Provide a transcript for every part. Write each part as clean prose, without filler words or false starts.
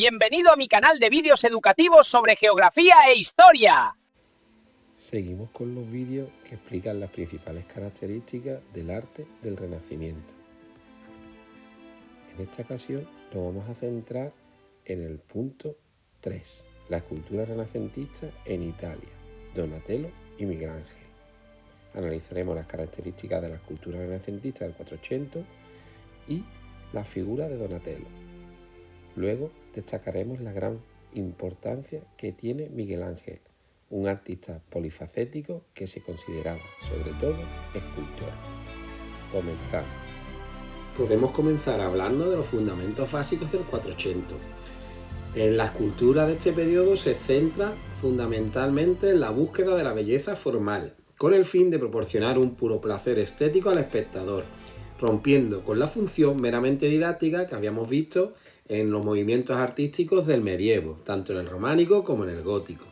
Bienvenido a mi canal de vídeos educativos sobre geografía e historia. Seguimos con los vídeos que explican las principales características del arte del Renacimiento. En esta ocasión nos vamos a centrar en el punto 3, la escultura renacentista en Italia, Donatello y Miguel Ángel. Analizaremos las características de la escultura renacentista del 400 y la figura de Donatello. Luego destacaremos la gran importancia que tiene Miguel Ángel, un artista polifacético que se consideraba, sobre todo, escultor. Comenzamos. Podemos comenzar hablando de los fundamentos básicos del 400. En la escultura de este periodo se centra fundamentalmente en la búsqueda de la belleza formal, con el fin de proporcionar un puro placer estético al espectador, rompiendo con la función meramente didáctica que habíamos visto en los movimientos artísticos del medievo, tanto en el románico como en el gótico.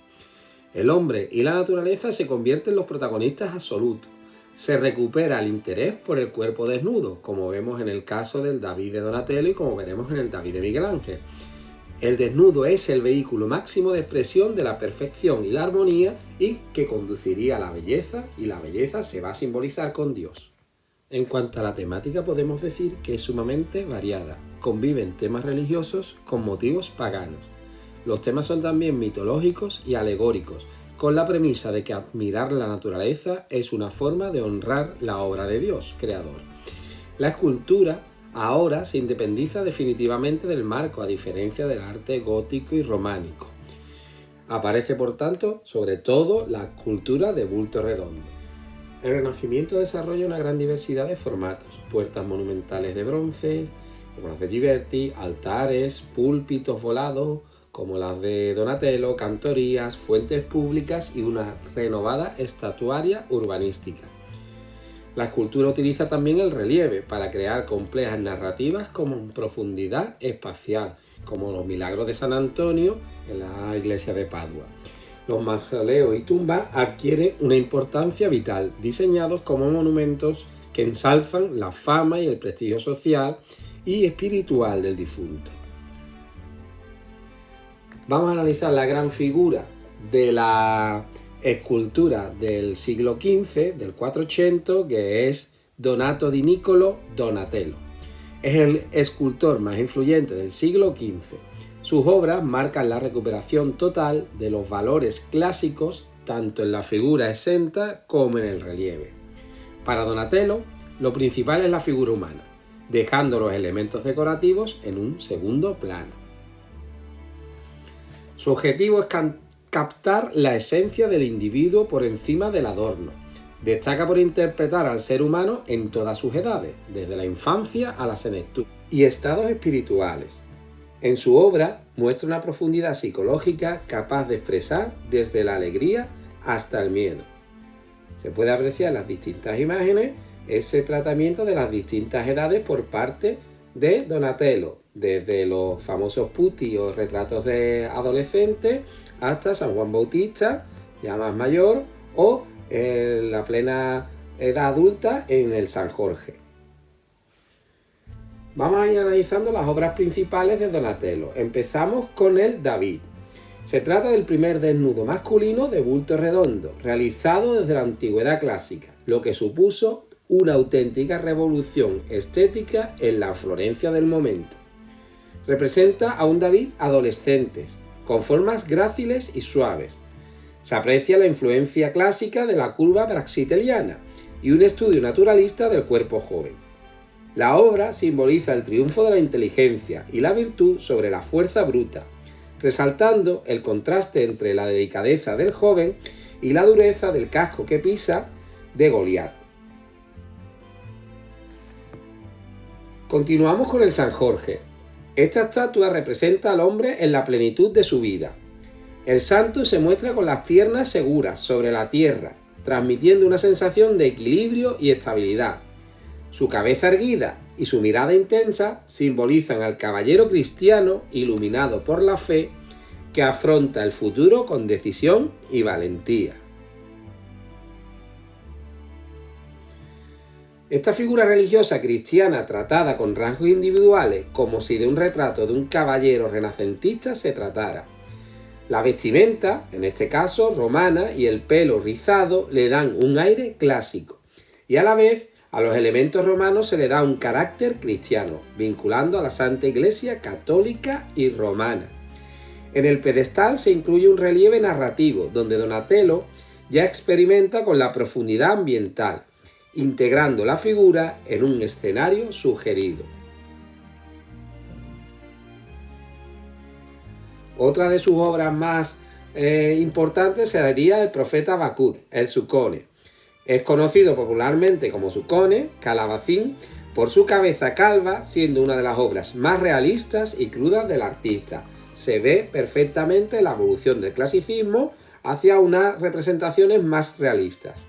El hombre y la naturaleza se convierten en los protagonistas absolutos. Se recupera el interés por el cuerpo desnudo, como vemos en el caso del David de Donatello y como veremos en el David de Miguel Ángel. El desnudo es el vehículo máximo de expresión de la perfección y la armonía y que conduciría a la belleza, y la belleza se va a simbolizar con Dios. En cuanto a la temática, podemos decir que es sumamente variada. Conviven temas religiosos con motivos paganos. Los temas son también mitológicos y alegóricos, con la premisa de que admirar la naturaleza es una forma de honrar la obra de Dios, creador. La escultura ahora se independiza definitivamente del marco, a diferencia del arte gótico y románico. Aparece, por tanto, sobre todo la escultura de bulto redondo. El Renacimiento desarrolla una gran diversidad de formatos: puertas monumentales de bronce, como las de Ghiberti, altares, púlpitos volados, como las de Donatello, cantorías, fuentes públicas y una renovada estatuaria urbanística. La escultura utiliza también el relieve para crear complejas narrativas con profundidad espacial, como los milagros de San Antonio en la iglesia de Padua. Los mausoleos y tumbas adquieren una importancia vital, diseñados como monumentos que ensalzan la fama y el prestigio social y espiritual del difunto. Vamos a analizar la gran figura de la escultura del siglo XV, del 400, que es Donato di Niccolo Donatello. Es el escultor más influyente del siglo XV. Sus obras marcan la recuperación total de los valores clásicos tanto en la figura exenta como en el relieve. Para Donatello, lo principal es la figura humana, dejando los elementos decorativos en un segundo plano. Su objetivo es captar la esencia del individuo por encima del adorno. Destaca por interpretar al ser humano en todas sus edades, desde la infancia a la senectud, y estados espirituales. En su obra muestra una profundidad psicológica capaz de expresar desde la alegría hasta el miedo. Se puede apreciar en las distintas imágenes ese tratamiento de las distintas edades por parte de Donatello, desde los famosos putti o retratos de adolescentes hasta San Juan Bautista, ya más mayor, o la plena edad adulta en el San Jorge. Vamos a ir analizando las obras principales de Donatello. Empezamos con el David. Se trata del primer desnudo masculino de bulto redondo, realizado desde la antigüedad clásica, lo que supuso una auténtica revolución estética en la Florencia del momento. Representa a un David adolescente, con formas gráciles y suaves. Se aprecia la influencia clásica de la curva praxiteliana y un estudio naturalista del cuerpo joven. La obra simboliza el triunfo de la inteligencia y la virtud sobre la fuerza bruta, resaltando el contraste entre la delicadeza del joven y la dureza del casco que pisa de Goliat. Continuamos con el San Jorge. Esta estatua representa al hombre en la plenitud de su vida. El santo se muestra con las piernas seguras sobre la tierra, transmitiendo una sensación de equilibrio y estabilidad. Su cabeza erguida y su mirada intensa simbolizan al caballero cristiano iluminado por la fe que afronta el futuro con decisión y valentía. Esta figura religiosa cristiana tratada con rasgos individuales como si de un retrato de un caballero renacentista se tratara. La vestimenta, en este caso romana, y el pelo rizado le dan un aire clásico y a la vez a los elementos romanos se le da un carácter cristiano, vinculando a la Santa Iglesia católica y romana. En el pedestal se incluye un relieve narrativo donde Donatello ya experimenta con la profundidad ambiental, integrando la figura en un escenario sugerido. Otra de sus obras más importantes sería el profeta Habacuc, el Sucone. Es conocido popularmente como Sucone, Calabacín, por su cabeza calva, siendo una de las obras más realistas y crudas del artista. Se ve perfectamente la evolución del clasicismo hacia unas representaciones más realistas.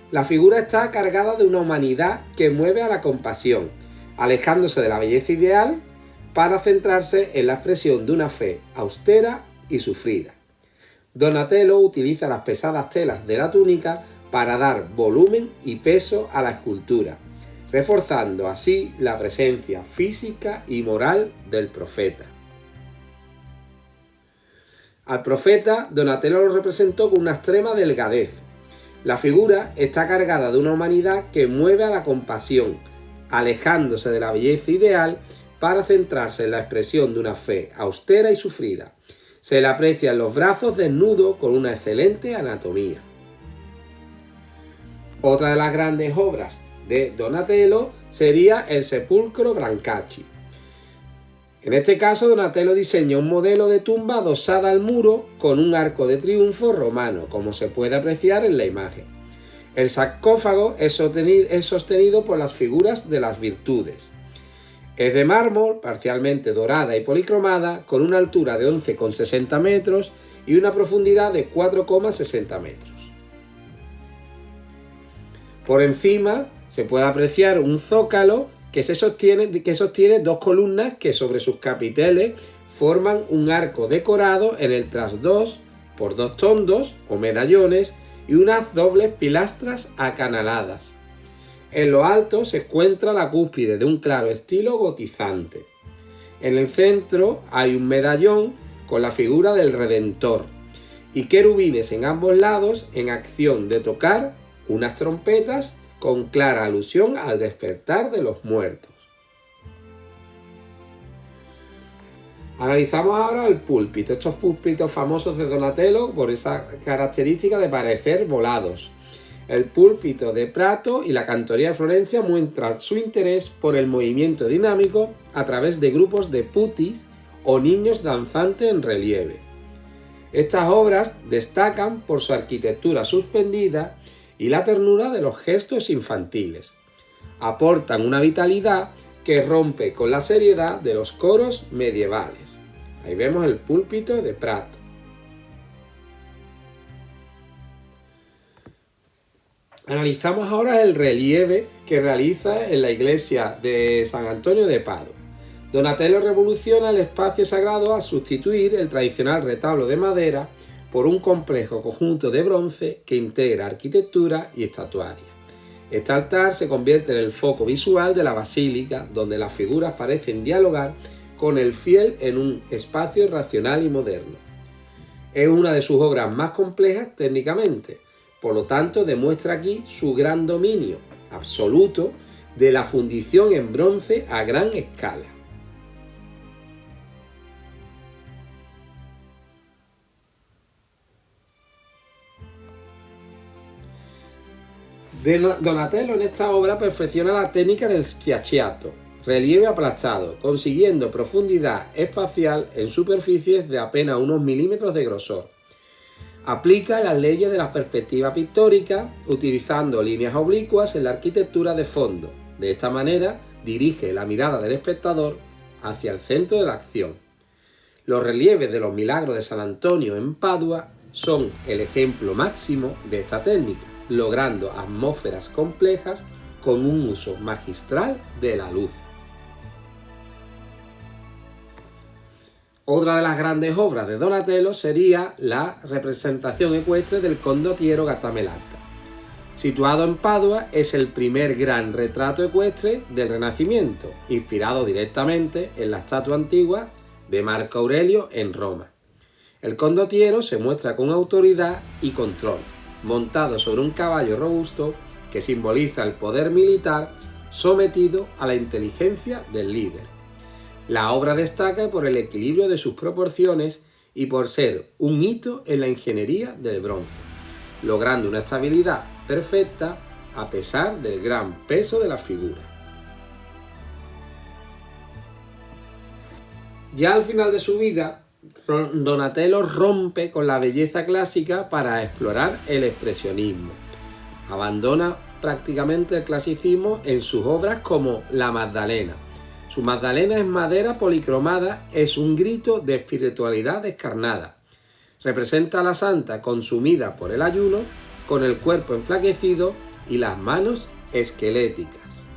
La figura está cargada de una humanidad que mueve a la compasión, alejándose de la belleza ideal para centrarse en la expresión de una fe austera y sufrida. Donatello utiliza las pesadas telas de la túnica para dar volumen y peso a la escultura, reforzando así la presencia física y moral del profeta. Al profeta, Donatello lo representó con una extrema delgadez. La figura está cargada de una humanidad que mueve a la compasión, alejándose de la belleza ideal para centrarse en la expresión de una fe austera y sufrida. Se le aprecian los brazos desnudos con una excelente anatomía. Otra de las grandes obras de Donatello sería el Sepulcro Brancacci. En este caso, Donatello diseña un modelo de tumba adosada al muro con un arco de triunfo romano, como se puede apreciar en la imagen. El sarcófago es sostenido por las figuras de las virtudes. Es de mármol, parcialmente dorada y policromada, con una altura de 11,60 metros y una profundidad de 4,60 metros. Por encima se puede apreciar un zócalo que sostiene dos columnas que sobre sus capiteles forman un arco decorado en el trasdós por dos tondos o medallones y unas dobles pilastras acanaladas. En lo alto se encuentra la cúspide de un claro estilo gotizante. En el centro hay un medallón con la figura del Redentor y querubines en ambos lados en acción de tocar unas trompetas con clara alusión al despertar de los muertos. Analizamos ahora el púlpito, estos púlpitos famosos de Donatello por esa característica de parecer volados. El púlpito de Prato y la cantoría de Florencia muestran su interés por el movimiento dinámico a través de grupos de putis o niños danzantes en relieve. Estas obras destacan por su arquitectura suspendida y la ternura de los gestos infantiles. Aportan una vitalidad que rompe con la seriedad de los coros medievales. Ahí vemos el púlpito de Prato. Analizamos ahora el relieve que realiza en la iglesia de San Antonio de Padua. Donatello revoluciona el espacio sagrado al sustituir el tradicional retablo de madera por un complejo conjunto de bronce que integra arquitectura y estatuaria. Este altar se convierte en el foco visual de la basílica, donde las figuras parecen dialogar con el fiel en un espacio racional y moderno. Es una de sus obras más complejas técnicamente, por lo tanto demuestra aquí su gran dominio absoluto de la fundición en bronce a gran escala. Donatello en esta obra perfecciona la técnica del schiacciato, relieve aplastado, consiguiendo profundidad espacial en superficies de apenas unos milímetros de grosor. Aplica las leyes de la perspectiva pictórica, utilizando líneas oblicuas en la arquitectura de fondo. De esta manera, dirige la mirada del espectador hacia el centro de la acción. Los relieves de los Milagros de San Antonio en Padua son el ejemplo máximo de esta técnica, logrando atmósferas complejas con un uso magistral de la luz. Otra de las grandes obras de Donatello sería la representación ecuestre del condottiero Gattamelata. Situado en Padua, es el primer gran retrato ecuestre del Renacimiento, inspirado directamente en la estatua antigua de Marco Aurelio en Roma. El condottiero se muestra con autoridad y control, montado sobre un caballo robusto que simboliza el poder militar sometido a la inteligencia del líder. La obra destaca por el equilibrio de sus proporciones y por ser un hito en la ingeniería del bronce, logrando una estabilidad perfecta a pesar del gran peso de la figura. Ya al final de su vida, Donatello rompe con la belleza clásica para explorar el expresionismo. Abandona prácticamente el clasicismo en sus obras como La Magdalena. Su Magdalena en madera policromada es un grito de espiritualidad descarnada. Representa a la santa consumida por el ayuno, con el cuerpo enflaquecido y las manos esqueléticas.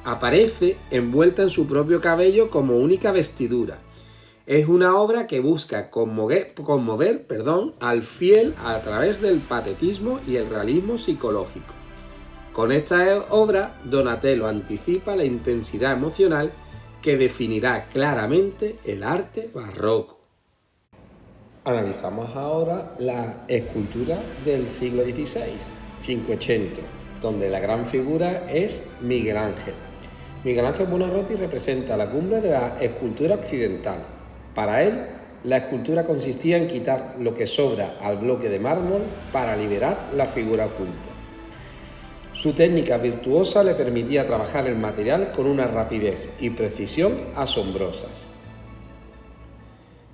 Aparece envuelta en su propio cabello como única vestidura. Es una obra que busca conmover al fiel a través del patetismo y el realismo psicológico. Con esta obra, Donatello anticipa la intensidad emocional que definirá claramente el arte barroco. Analizamos ahora la escultura del siglo XVI, Cinquecento, donde la gran figura es Miguel Ángel. Miguel Ángel Buonarroti representa la cumbre de la escultura occidental. Para él, la escultura consistía en quitar lo que sobra al bloque de mármol para liberar la figura oculta. Su técnica virtuosa le permitía trabajar el material con una rapidez y precisión asombrosas.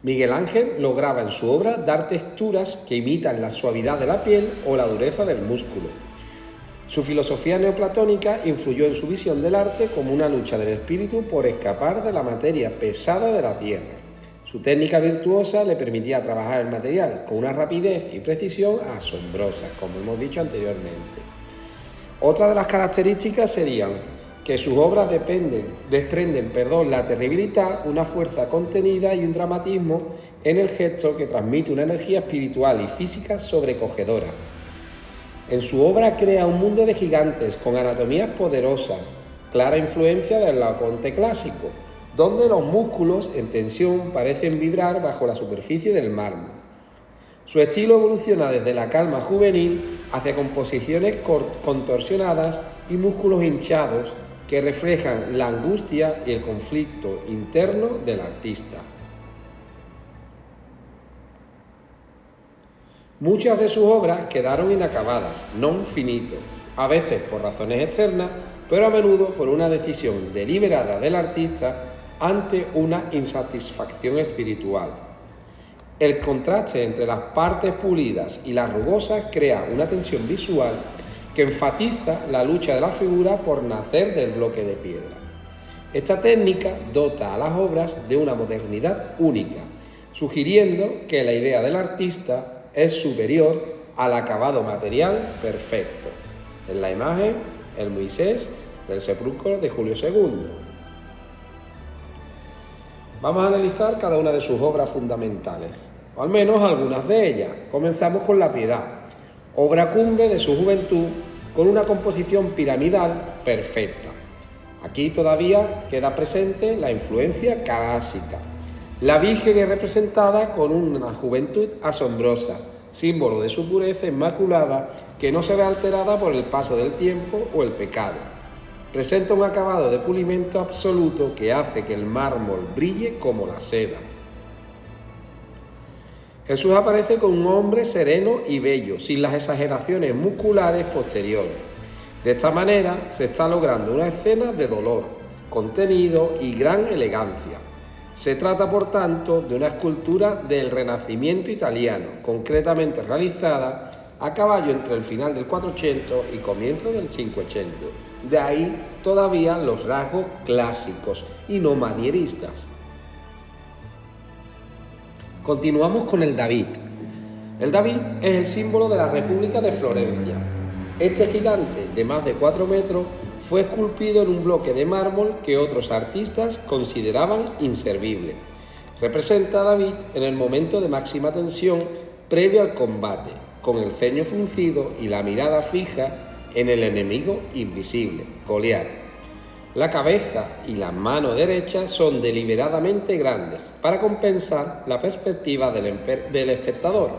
Miguel Ángel lograba en su obra dar texturas que imitan la suavidad de la piel o la dureza del músculo. Su filosofía neoplatónica influyó en su visión del arte como una lucha del espíritu por escapar de la materia pesada de la tierra. Su técnica virtuosa le permitía trabajar el material con una rapidez y precisión asombrosas, como hemos dicho anteriormente. Otra de las características serían que sus obras desprenden la terribilidad, una fuerza contenida y un dramatismo en el gesto que transmite una energía espiritual y física sobrecogedora. En su obra crea un mundo de gigantes con anatomías poderosas, clara influencia del Laoconte clásico, donde los músculos en tensión parecen vibrar bajo la superficie del mármol. Su estilo evoluciona desde la calma juvenil hacia composiciones contorsionadas y músculos hinchados que reflejan la angustia y el conflicto interno del artista. Muchas de sus obras quedaron inacabadas, non finito, a veces por razones externas, pero a menudo por una decisión deliberada del artista ante una insatisfacción espiritual. El contraste entre las partes pulidas y las rugosas crea una tensión visual que enfatiza la lucha de la figura por nacer del bloque de piedra. Esta técnica dota a las obras de una modernidad única, sugiriendo que la idea del artista es superior al acabado material perfecto. En la imagen, el Moisés del sepulcro de Julio II. Vamos a analizar cada una de sus obras fundamentales, o al menos algunas de ellas. Comenzamos con La Piedad, obra cumbre de su juventud con una composición piramidal perfecta. Aquí todavía queda presente la influencia clásica. La Virgen es representada con una juventud asombrosa, símbolo de su pureza inmaculada que no se ve alterada por el paso del tiempo o el pecado. Presenta un acabado de pulimento absoluto que hace que el mármol brille como la seda. Jesús aparece con un hombre sereno y bello, sin las exageraciones musculares posteriores. De esta manera se está logrando una escena de dolor, contenido y gran elegancia. Se trata, por tanto, de una escultura del Renacimiento italiano, concretamente realizada a caballo entre el final del 400 y comienzo del 500. De ahí todavía los rasgos clásicos y no manieristas. Continuamos con el David. El David es el símbolo de la República de Florencia. Este gigante de más de 4 metros fue esculpido en un bloque de mármol que otros artistas consideraban inservible. Representa a David en el momento de máxima tensión previo al combate, con el ceño fruncido y la mirada fija en el enemigo invisible, Goliat. La cabeza y las manos derechas son deliberadamente grandes para compensar la perspectiva del espectador,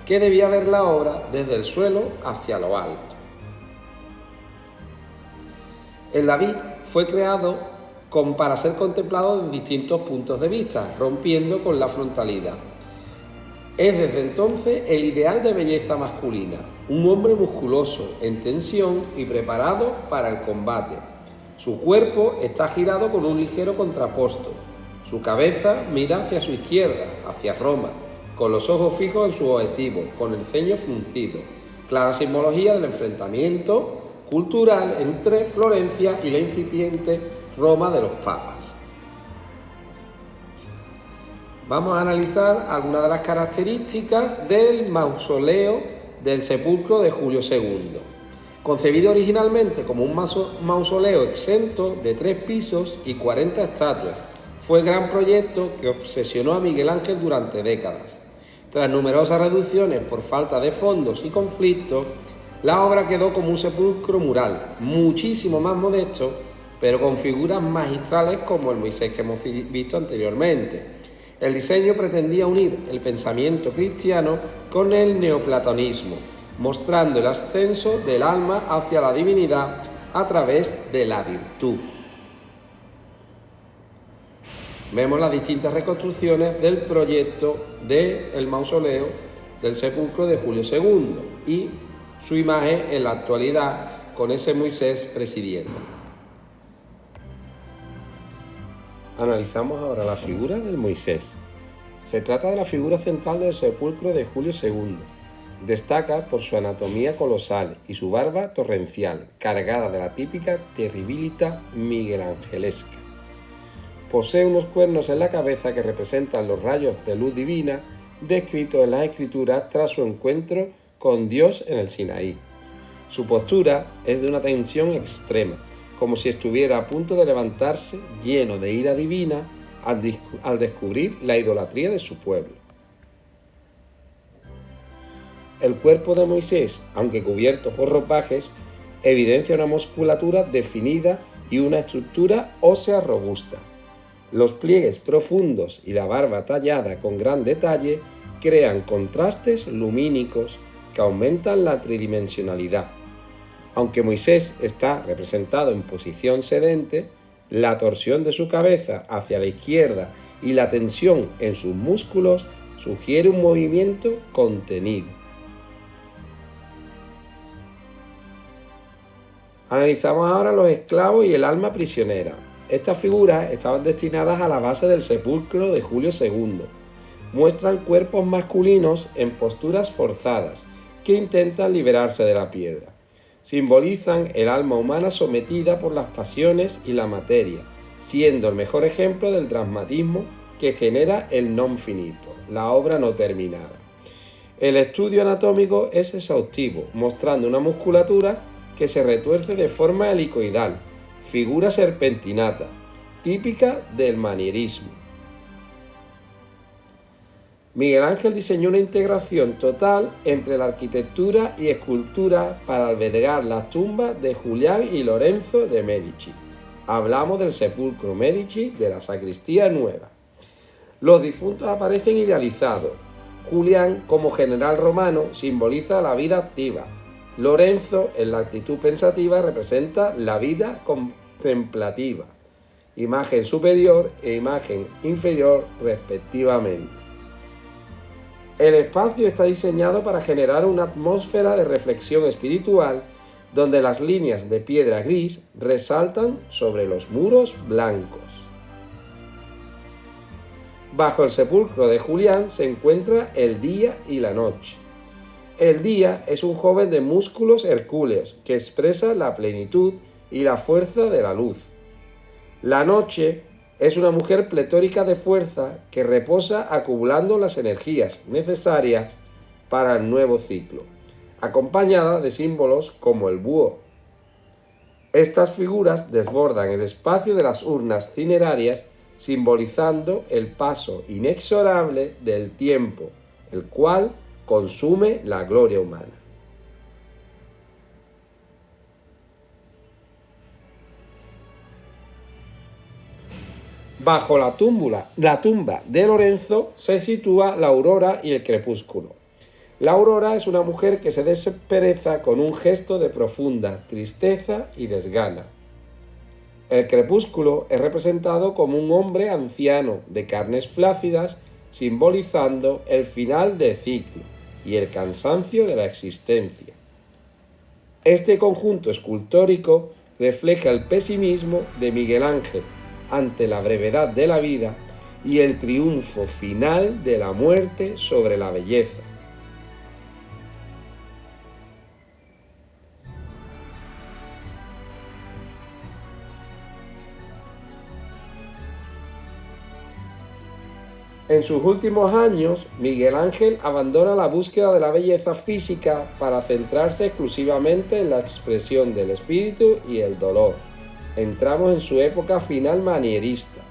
que debía ver la obra desde el suelo hacia lo alto. El David fue creado para ser contemplado desde distintos puntos de vista, rompiendo con la frontalidad. Es desde entonces el ideal de belleza masculina, un hombre musculoso, en tensión y preparado para el combate. Su cuerpo está girado con un ligero contraposto. Su cabeza mira hacia su izquierda, hacia Roma, con los ojos fijos en su objetivo, con el ceño fruncido. Clara simbología del enfrentamiento cultural entre Florencia y la incipiente Roma de los papas. Vamos a analizar algunas de las características del mausoleo del sepulcro de Julio II. Concebido originalmente como un mausoleo exento de 3 pisos y 40 estatuas, fue el gran proyecto que obsesionó a Miguel Ángel durante décadas. Tras numerosas reducciones por falta de fondos y conflictos, la obra quedó como un sepulcro mural, muchísimo más modesto, pero con figuras magistrales como el Moisés que hemos visto anteriormente. El diseño pretendía unir el pensamiento cristiano con el neoplatonismo, mostrando el ascenso del alma hacia la divinidad a través de la virtud. Vemos las distintas reconstrucciones del proyecto del mausoleo del sepulcro de Julio II y su imagen en la actualidad con ese Moisés presidiendo. Analizamos ahora la figura del Moisés. Se trata de la figura central del sepulcro de Julio II. Destaca por su anatomía colosal y su barba torrencial, cargada de la típica terribilita miguelangelesca. Posee unos cuernos en la cabeza que representan los rayos de luz divina descritos en las Escrituras tras su encuentro con Dios en el Sinaí. Su postura es de una tensión extrema, como si estuviera a punto de levantarse lleno de ira divina al descubrir la idolatría de su pueblo. El cuerpo de Moisés, aunque cubierto por ropajes, evidencia una musculatura definida y una estructura ósea robusta. Los pliegues profundos y la barba tallada con gran detalle crean contrastes lumínicos que aumentan la tridimensionalidad. Aunque Moisés está representado en posición sedente, la torsión de su cabeza hacia la izquierda y la tensión en sus músculos sugiere un movimiento contenido. Analizamos ahora los esclavos y el alma prisionera. Estas figuras estaban destinadas a la base del sepulcro de Julio II. Muestran cuerpos masculinos en posturas forzadas que intentan liberarse de la piedra. Simbolizan el alma humana sometida por las pasiones y la materia, siendo el mejor ejemplo del dramatismo que genera el non finito, la obra no terminada. El estudio anatómico es exhaustivo, mostrando una musculatura que se retuerce de forma helicoidal, figura serpentinata, típica del manierismo. Miguel Ángel diseñó una integración total entre la arquitectura y escultura para albergar las tumbas de Julián y Lorenzo de Medici. Hablamos del sepulcro Medici de la Sacristía Nueva. Los difuntos aparecen idealizados. Julián, como general romano, simboliza la vida activa. Lorenzo, en la actitud pensativa, representa la vida contemplativa. Imagen superior e imagen inferior, respectivamente. El espacio está diseñado para generar una atmósfera de reflexión espiritual donde las líneas de piedra gris resaltan sobre los muros blancos. Bajo el sepulcro de Julián se encuentra el día y la noche. El día es un joven de músculos hercúleos que expresa la plenitud y la fuerza de la luz. La noche es una mujer pletórica de fuerza que reposa acumulando las energías necesarias para el nuevo ciclo, acompañada de símbolos como el búho. Estas figuras desbordan el espacio de las urnas cinerarias, simbolizando el paso inexorable del tiempo, el cual consume la gloria humana. Bajo la tumba de Lorenzo se sitúa la aurora y el crepúsculo. La aurora es una mujer que se despereza con un gesto de profunda tristeza y desgana. El crepúsculo es representado como un hombre anciano de carnes flácidas, simbolizando el final del ciclo y el cansancio de la existencia. Este conjunto escultórico refleja el pesimismo de Miguel Ángel ante la brevedad de la vida y el triunfo final de la muerte sobre la belleza. En sus últimos años, Miguel Ángel abandona la búsqueda de la belleza física para centrarse exclusivamente en la expresión del espíritu y el dolor. Entramos en su época final manierista.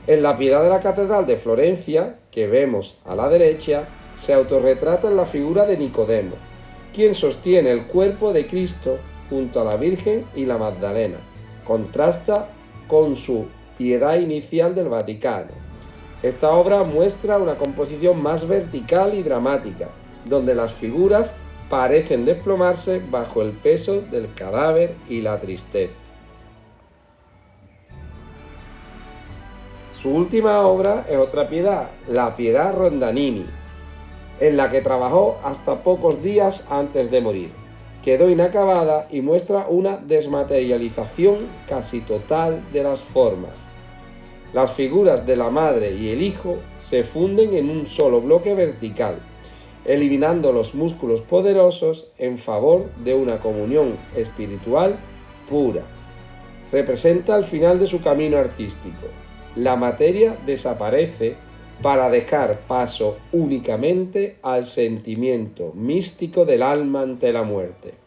En la Piedad de la Catedral de Florencia, que vemos a la derecha, se autorretrata en la figura de Nicodemo, quien sostiene el cuerpo de Cristo junto a la Virgen y la Magdalena. Contrasta con su Piedad inicial del Vaticano. Esta obra muestra una composición más vertical y dramática, donde las figuras parecen desplomarse bajo el peso del cadáver y la tristeza. Su última obra es otra piedad, la Piedad Rondanini, en la que trabajó hasta pocos días antes de morir. Quedó inacabada y muestra una desmaterialización casi total de las formas. Las figuras de la madre y el hijo se funden en un solo bloque vertical, eliminando los músculos poderosos en favor de una comunión espiritual pura. Representa el final de su camino artístico. La materia desaparece para dejar paso únicamente al sentimiento místico del alma ante la muerte.